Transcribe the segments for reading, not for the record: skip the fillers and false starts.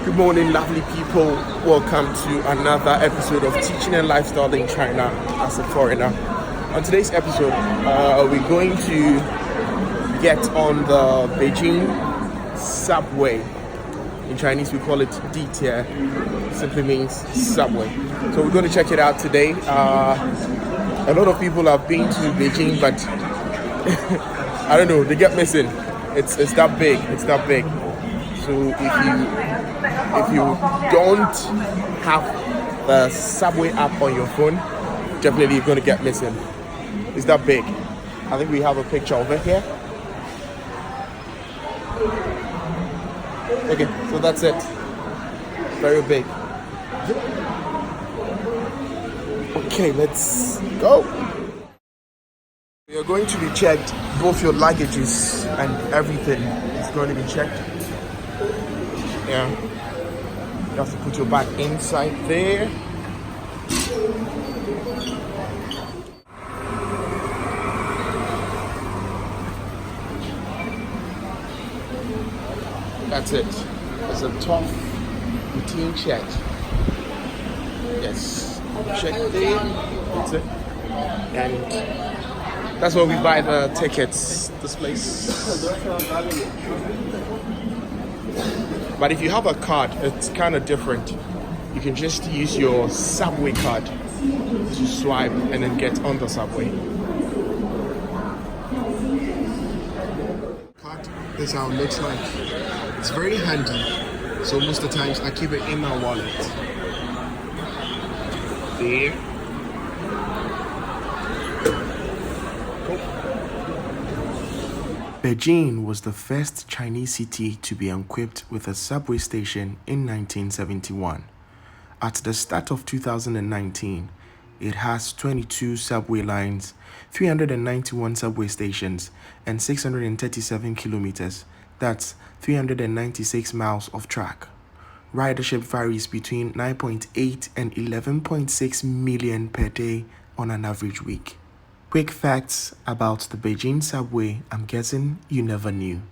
Good morning, lovely people. Welcome to another episode of Teaching and Lifestyle in China as a foreigner. On today's episode, we're going to get on the Beijing subway. In Chinese, we call it Ditier. Simply means subway. So we're going to check it out today. A lot of people have been to Beijing, but I don't know, they get missing. It's that big. It's that big. So if you don't have the subway app on your phone, definitely you're going to get missing. It's that big. I think we have a picture over here. Okay, so that's it. Very big. Okay, let's go. You're going to be checked. Both your luggages and everything is going to be checked. Yeah. You have to put your bag inside there. That's it. It's a tough routine check. Yes. Check there. That's it. And that's where we buy the tickets. This place. But if you have a card, it's kind of different. You can just use your subway card to swipe and then get on the subway. This is how it looks like. It's very handy. So most of the times I keep it in my wallet. There. Beijing was the first Chinese city to be equipped with a subway station in 1971. At the start of 2019, it has 22 subway lines, 391 subway stations, and 637 kilometers. That's 396 miles of track. Ridership varies between 9.8 and 11.6 million per day on an average week. Quick facts about the Beijing subway I'm guessing you never knew.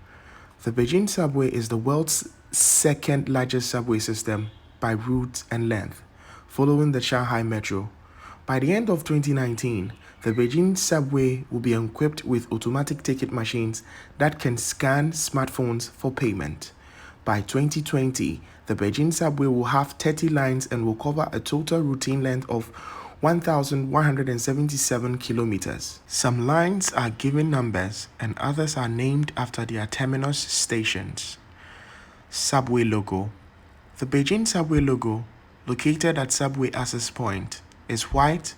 The Beijing subway is the world's second largest subway system by route and length, following the Shanghai Metro. By the end of 2019, the Beijing subway will be equipped with automatic ticket machines that can scan smartphones for payment. By 2020, the Beijing subway will have 30 lines and will cover a total routine length of 1,177 kilometers. Some lines are given numbers and others are named after their terminus stations. Subway logo. The Beijing subway logo, located at Subway Access Point, is white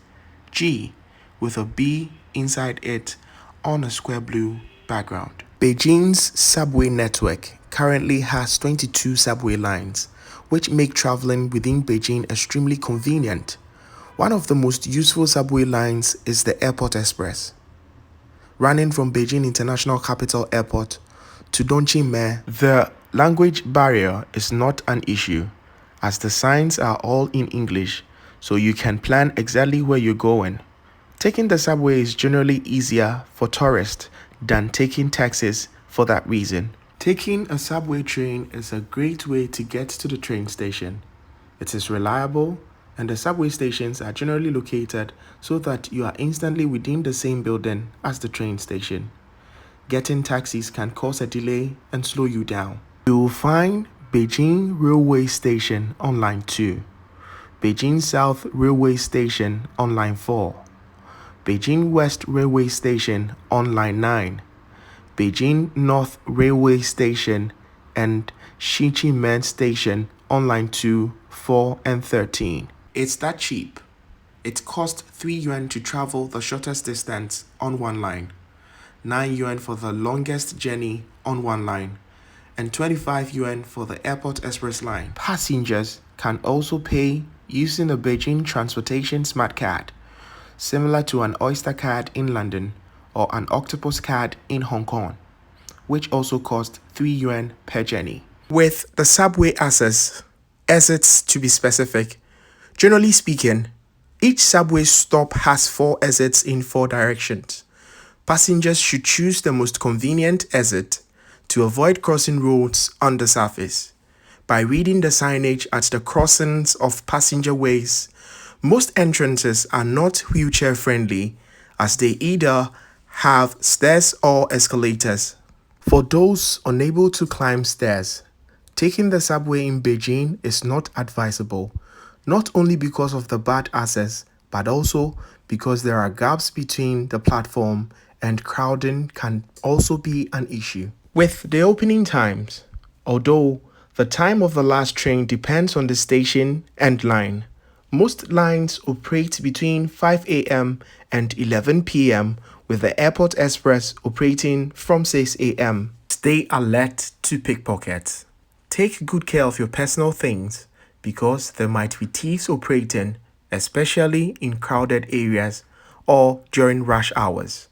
G with a B inside it on a square blue background. Beijing's subway network currently has 22 subway lines, which make traveling within Beijing extremely convenient. One of the most useful subway lines is the Airport Express, running from Beijing International Capital Airport to Dongqingme. The language barrier is not an issue, as the signs are all in English, so you can plan exactly where you're going. Taking the subway is generally easier for tourists than taking taxis for that reason. Taking a subway train is a great way to get to the train station. It is reliable, and the subway stations are generally located so that you are instantly within the same building as the train station. Getting taxis can cause a delay and slow you down. You will find Beijing Railway Station on line 2, Beijing South Railway Station on line 4, Beijing West Railway Station on line 9, Beijing North Railway Station and Xiqimen Station on line 2, 4, and 13. It's that cheap. It costs 3 yuan to travel the shortest distance on one line, 9 yuan for the longest journey on one line, and 25 yuan for the Airport Express line. Passengers can also pay using a Beijing Transportation Smart Card, similar to an Oyster card in London or an Octopus card in Hong Kong, which also costs 3 yuan per journey. With the subway exits to be specific, generally speaking, each subway stop has 4 exits in 4 directions. Passengers should choose the most convenient exit to avoid crossing roads on the surface. by reading the signage at the crossings of passenger ways. Most entrances are not wheelchair friendly as they either have stairs or escalators. For those unable to climb stairs, taking the subway in Beijing is not advisable, not only because of the bad access, but also because there are gaps between the platform and crowding can also be an issue. With the opening times, although the time of the last train depends on the station and line, most lines operate between 5 a.m. and 11 p.m. with the Airport Express operating from 6 a.m. Stay alert to pickpockets. Take good care of your personal things because there might be thieves operating, especially in crowded areas or during rush hours.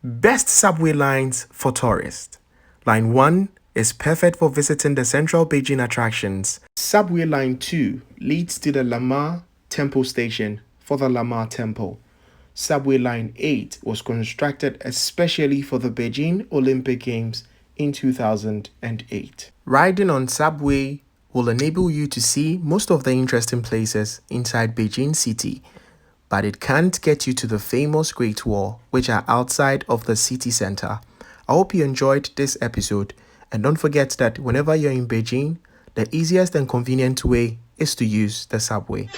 Best subway lines for tourists. Line 1 is perfect for visiting the central Beijing attractions. Subway Line 2 leads to the Lama Temple station for the Lama Temple. Subway Line 8 was constructed especially for the Beijing Olympic Games in 2008. Riding on subway will enable you to see most of the interesting places inside Beijing city, but it can't get you to the famous Great Wall, which are outside of the city center. I hope you enjoyed this episode, and don't forget that whenever you're in Beijing, the easiest and convenient way is to use the subway.